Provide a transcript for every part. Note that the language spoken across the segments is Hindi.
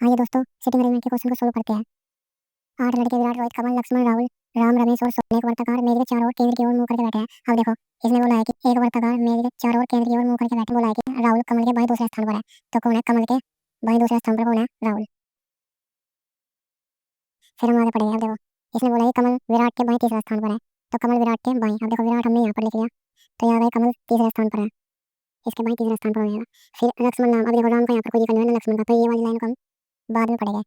आइए दोस्तों सिटिंग अरेंजमेंट के क्वेश्चन को सोल्व करते हैं। 8 लड़के विराट, रोहित, कमल, लक्ष्मण, राहुल, राम, रमेश और सोहन एक वर्ताकार मेज के चारों ओर केंद्र की ओर मुंह करके बैठे हैं। अब देखो, इसने बोला है कि एक वर्ताकार मेज के चारों ओर केंद्र की ओर मुंह करके बैठे, बोला है कि राहुल कमल के बाएं दूसरे स्थान पर है। तो कौन है कमल के बाएं दूसरे स्थान पर? कौन है? राहुल। फिर हम आगे पढ़ेंगे। अब देखो, इसने बोला है कमल विराट के बाएं तीसरे स्थान पर है। तो कमल विराट के बाएं, अब देखो विराट हमने यहाँ पर लिख लिया, तो यहाँ पे कमल तीसरे स्थान पर है, इसके बाएं तीसरे स्थान पर हो जाएगा। फिर लक्ष्मण नाम, अब देखो राम का यहाँ पर कोई जिक्र नहीं है ना लक्ष्मण का, तो ये वाली लाइन को हम बाद में पढ़ेंगे।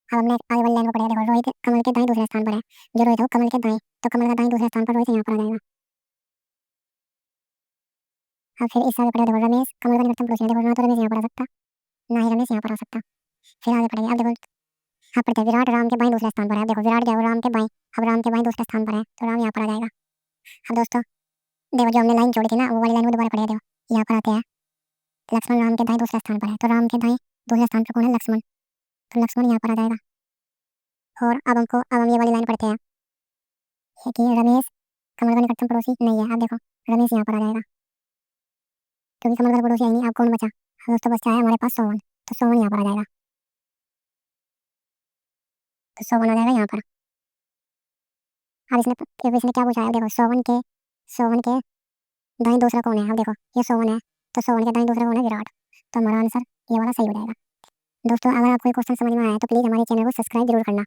अब हमने आगे वाली लाइन को पढ़ेगा। देखो रोहित कमल के दाएं दूसरे स्थान पर है, जो रोहित हो कमल के दाएं, तो कमल का दाएं दूसरे स्थान पर, रोहित यहाँ पर आ जाएगा। अब फिर इस आगे पढ़ेगा। देखो रमेश कमल का निकटतम पड़ोसी है, देखो ना तो रमेश यहाँ पर आ सकता, ना ही रमेश यहाँ पर आ सकता। फिर आगे पढ़ेंगे। अब देखो हाँ पढ़ते हैं, विराट राम के बाएं दूसरे स्थान पर है। देखो विराट क्या है, राम के बाएं, अब राम के बाएं दूसरे स्थान पर है, तो राम यहाँ पर आ जाएगा। अब दोस्तों देखो, जो हमने लाइन जोड़ी थी ना, वो वाली लाइन को दोबारा पढ़ेगा। देखो यहाँ पर आते हैं, लक्ष्मण राम के दाएं दूसरे स्थान पर है, तो राम के दाएं दूसरे स्थान पर कौन है? लक्ष्मण, तो लक्ष्मण यहाँ पर आ जाएगा। और अब हम ये वाली लाइन पढ़ते हैं, ये कि रमेश कमल का निकटतम पड़ोसी नहीं है। अब देखो रमेश यहाँ पर आ जाएगा, क्योंकि कमल का पड़ोसी है ही नहीं। अब कौन बचा? दोस्तों बचा है हमारे पास सोहन, तो सोहन यहाँ पर आ जाएगा, तो सोहन आ जाएगा यहाँ पर। अब इसने क्या पूछा है? देखो सोहन के दाएं दूसरा कौन है? अब देखो ये सोहन है, तो सोहन के दाएं दूसरा कौन है? विराट। तो हमारा आंसर ये वाला सही हो जाएगा। दोस्तों अगर आपको ये क्वेश्चन समझ में आया तो प्लीज़ हमारे चैनल को सब्सक्राइब जरूर करना।